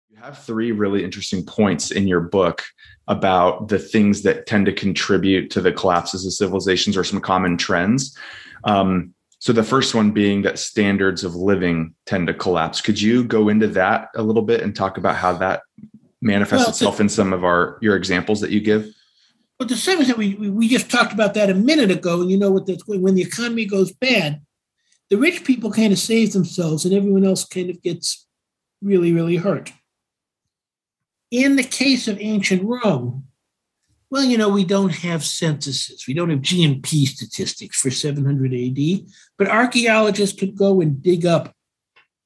You have three really interesting points in your book about the things that tend to contribute to the collapses of civilizations or some common trends. So the first one being that standards of living tend to collapse. Could you go into that a little bit and talk about how that manifests itself in some of your examples that you give? But the same is that we just talked about that a minute ago, and you know what that's when the economy goes bad, the rich people kind of save themselves and everyone else kind of gets really, really hurt. In the case of ancient Rome, well, you know, we don't have censuses. We don't have GNP statistics for 700 AD, but archaeologists could go and dig up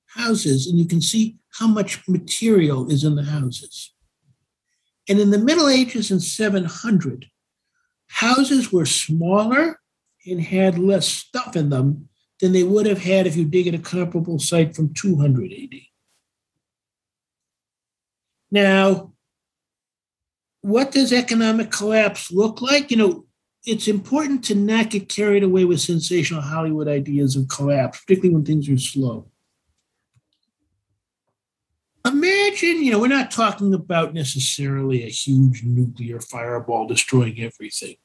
houses and you can see how much material is in the houses. And in the Middle Ages in 700, houses were smaller and had less stuff in them than they would have had if you dig at a comparable site from 200 AD. Now, what does economic collapse look like? You know, it's important to not get carried away with sensational Hollywood ideas of collapse, particularly when things are slow. Imagine, you know, we're not talking about necessarily a huge nuclear fireball destroying everything,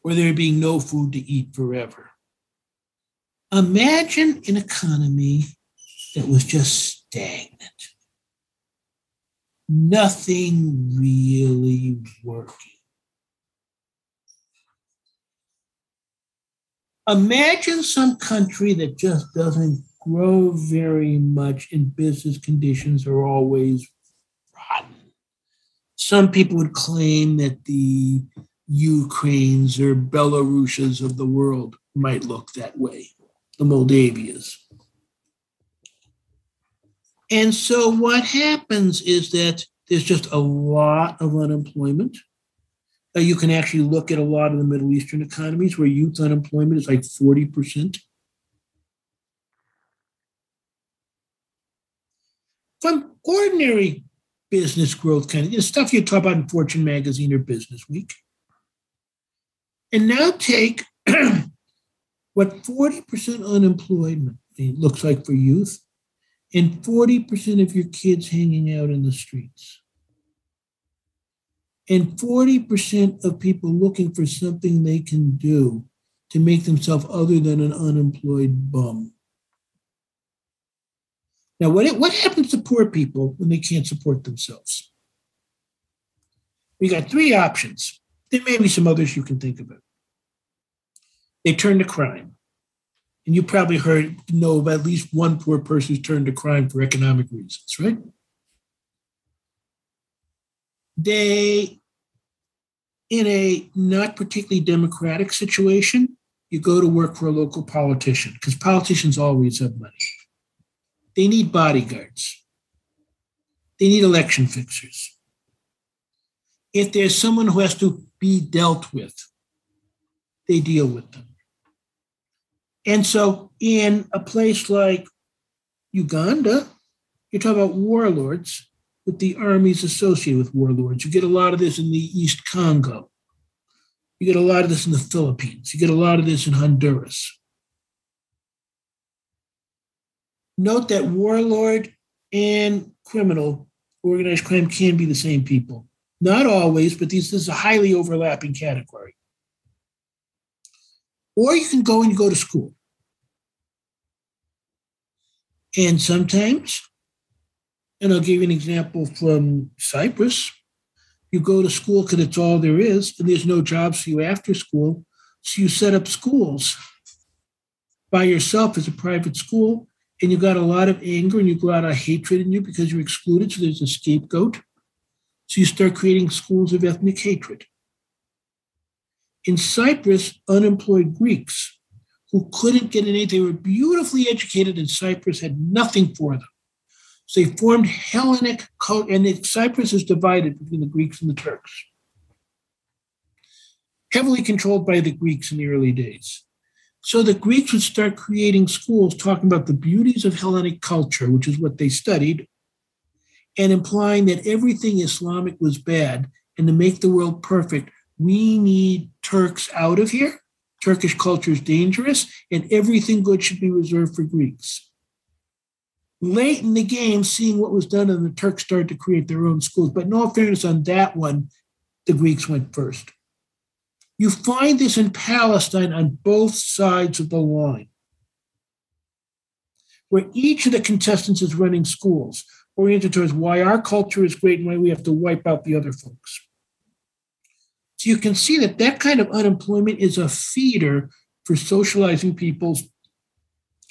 or there being no food to eat forever. Imagine an economy that was just stagnant. Nothing really working. Imagine some country that just doesn't grow very much and business conditions are always rotten. Some people would claim that the Ukraines or Belarusias of the world might look that way, the Moldavias. And so what happens is that there's just a lot of unemployment. You can actually look at a lot of the Middle Eastern economies where youth unemployment is like 40%. From ordinary business growth kind of stuff you talk about in Fortune magazine or Business Week. And now take what 40% unemployment looks like for youth and 40% of your kids hanging out in the streets. And 40% of people looking for something they can do to make themselves other than an unemployed bum. Now, what happens to poor people when they can't support themselves? We got three options. There may be some others you can think about. They turn to crime. And you probably know of at least one poor person who's turned to crime for economic reasons, right? They, in a not particularly democratic situation, you go to work for a local politician because politicians always have money. They need bodyguards. They need election fixers. If there's someone who has to be dealt with, they deal with them. And so in a place like Uganda, you're talking about warlords with the armies associated with warlords. You get a lot of this in the East Congo. You get a lot of this in the Philippines. You get a lot of this in Honduras. Note that warlord and criminal, organized crime can be the same people. Not always, but this is a highly overlapping category. Or you can go and you go to school. And sometimes, and I'll give you an example from Cyprus, you go to school because it's all there is, and there's no jobs for you after school. So you set up schools by yourself as a private school, and you got a lot of anger and you got a lot of hatred in you because you're excluded, so there's a scapegoat. So you start creating schools of ethnic hatred. In Cyprus, unemployed Greeks who couldn't get anything, they were beautifully educated in Cyprus, had nothing for them. So they formed Hellenic culture, and Cyprus is divided between the Greeks and the Turks. Heavily controlled by the Greeks in the early days. So the Greeks would start creating schools talking about the beauties of Hellenic culture, which is what they studied, and implying that everything Islamic was bad, and to make the world perfect, we need Turks out of here. Turkish culture is dangerous, and everything good should be reserved for Greeks. late in the game, seeing what was done, and the Turks started to create their own schools. But in all fairness, on that one, the Greeks went first. You find this in Palestine on both sides of the line, where each of the contestants is running schools oriented towards why our culture is great and why we have to wipe out the other folks. So you can see that that kind of unemployment is a feeder for socializing peoples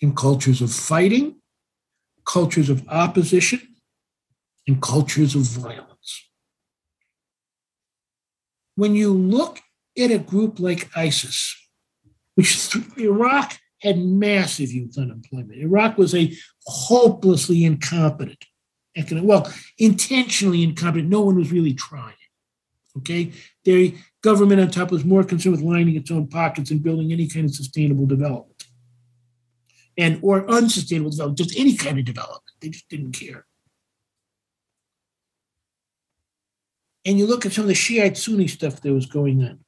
in cultures of fighting, cultures of opposition, and cultures of violence. When you look at a group like ISIS, which Iraq had massive youth unemployment. Iraq was a hopelessly incompetent, intentionally incompetent. No one was really trying. Okay, their government on top was more concerned with lining its own pockets and building any kind of sustainable development, or unsustainable development, just any kind of development. They just didn't care. And you look at some of the Shiite Sunni stuff that was going on.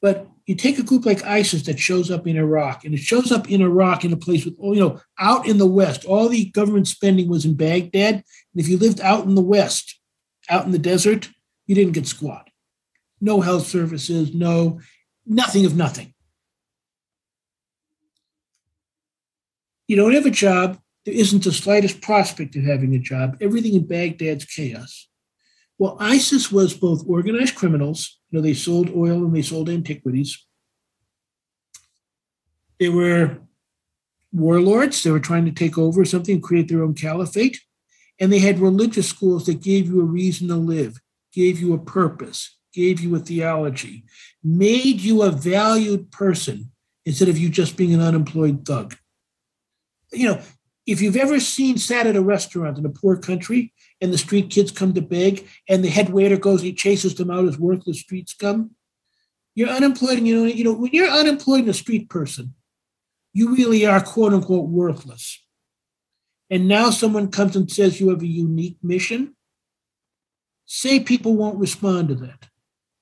But you take a group like ISIS that shows up in Iraq, and it shows up in Iraq in a place with, out in the West. All the government spending was in Baghdad. And if you lived out in the West, out in the desert, you didn't get squat. No health services, nothing of nothing. You don't have a job. There isn't the slightest prospect of having a job. Everything in Baghdad's chaos. Well, ISIS was both organized criminals. They sold oil and they sold antiquities. They were warlords. They were trying to take over something, create their own caliphate. And they had religious schools that gave you a reason to live, gave you a purpose, gave you a theology, made you a valued person instead of you just being an unemployed thug. If you've ever sat at a restaurant in a poor country and the street kids come to beg and the head waiter goes and he chases them out as worthless street scum, you're unemployed. And when you're unemployed and a street person, you really are quote unquote worthless. And now someone comes and says you have a unique mission. Say people won't respond to that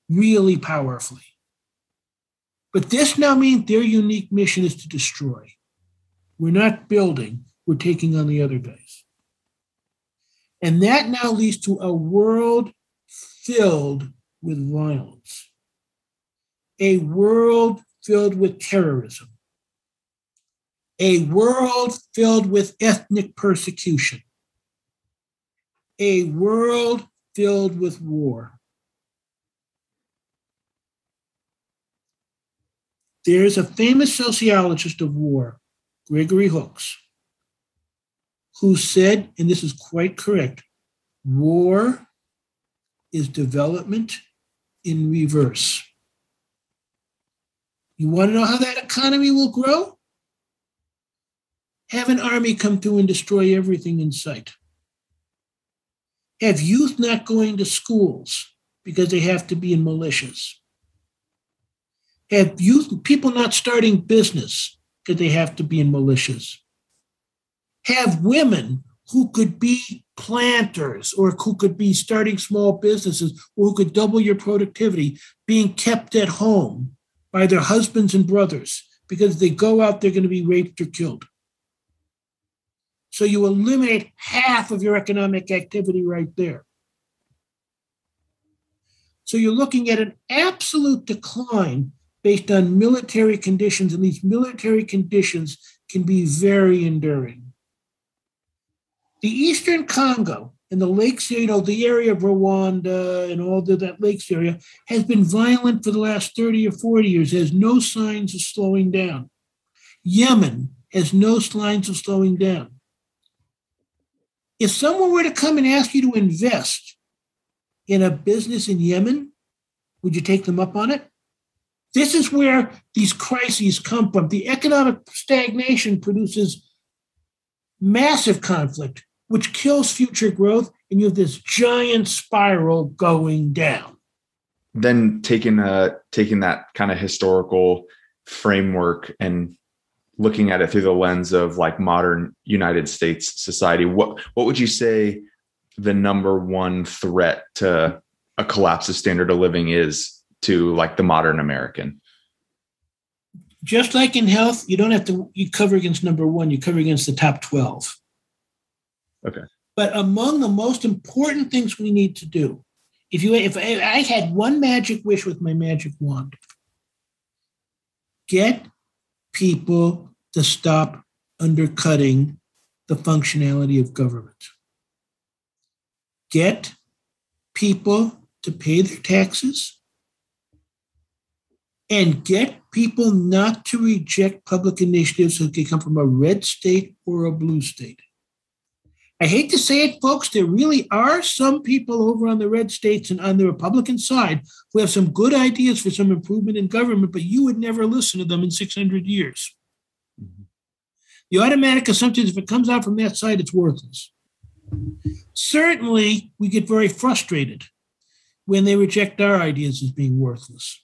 really powerfully. But this now means their unique mission is to destroy. We're not building, we're taking on the other guys. And that now leads to a world filled with violence, a world filled with terrorism, a world filled with ethnic persecution, a world filled with war. There's a famous sociologist of war, Gregory Hooks, who said, and this is quite correct, war is development in reverse. You want to know how that economy will grow? Have an army come through and destroy everything in sight. Have youth not going to schools because they have to be in militias. Have people not starting business because they have to be in militias. Have women who could be planters or who could be starting small businesses or who could double your productivity being kept at home by their husbands and brothers because if they go out, they're going to be raped or killed. So you eliminate half of your economic activity right there. So you're looking at an absolute decline based on military conditions, and these military conditions can be very enduring. The Eastern Congo and the lakes, the area of Rwanda and all of that lakes area has been violent for the last 30 or 40 years, has no signs of slowing down. Yemen has no signs of slowing down. If someone were to come and ask you to invest in a business in Yemen, would you take them up on it? This is where these crises come from. The economic stagnation produces massive conflict, which kills future growth, and you have this giant spiral going down. Then taking that kind of historical framework and looking at it through the lens of like modern United States society, what would you say the number one threat to a collapse of standard of living is to like the modern American? Just like in health, you don't have to, you cover against number one, you cover against the top 12. Okay. But among the most important things we need to do, if I had one magic wish with my magic wand, get people to stop undercutting the functionality of government. Get people to pay their taxes and get people not to reject public initiatives that can come from a red state or a blue state. I hate to say it, folks, there really are some people over on the red states and on the Republican side who have some good ideas for some improvement in government, but you would never listen to them in 600 years. Mm-hmm. The automatic assumption is if it comes out from that side, it's worthless. Certainly, we get very frustrated when they reject our ideas as being worthless.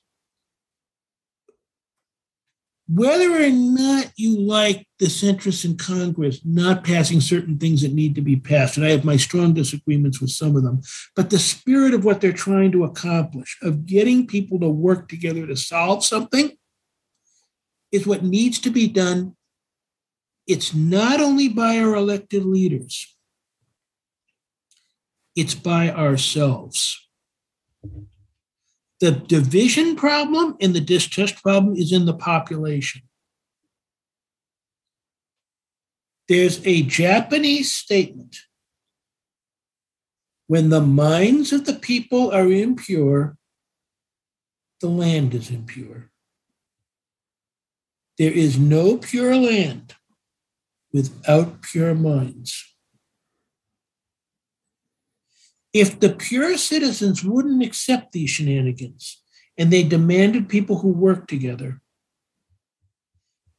Whether or not you like the centrists in Congress not passing certain things that need to be passed, and I have my strong disagreements with some of them, but the spirit of what they're trying to accomplish, of getting people to work together to solve something, is what needs to be done. It's not only by our elected leaders, it's by ourselves. The division problem and the distrust problem is in the population. There's a Japanese statement: when the minds of the people are impure, the land is impure. There is no pure land without pure minds. If the pure citizens wouldn't accept these shenanigans and they demanded people who work together,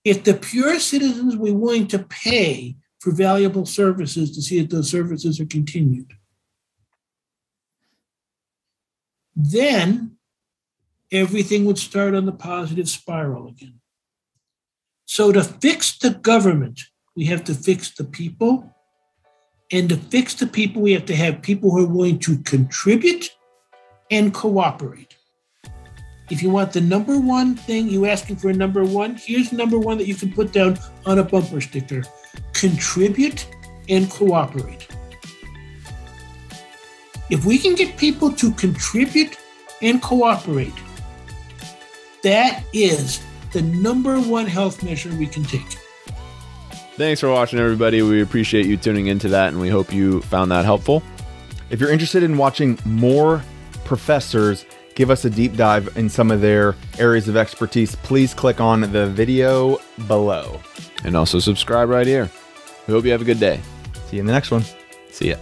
if the pure citizens were willing to pay for valuable services to see that those services are continued, then everything would start on the positive spiral again. So to fix the government, we have to fix the people. And to fix the people, we have to have people who are willing to contribute and cooperate. If you want the number one thing, you asking for a number one, here's number one that you can put down on a bumper sticker: contribute and cooperate. If we can get people to contribute and cooperate, that is the number one health measure we can take. Thanks for watching, everybody. We appreciate you tuning into that, and we hope you found that helpful. If you're interested in watching more professors give us a deep dive in some of their areas of expertise, please click on the video below. And also subscribe right here. We hope you have a good day. See you in the next one. See ya.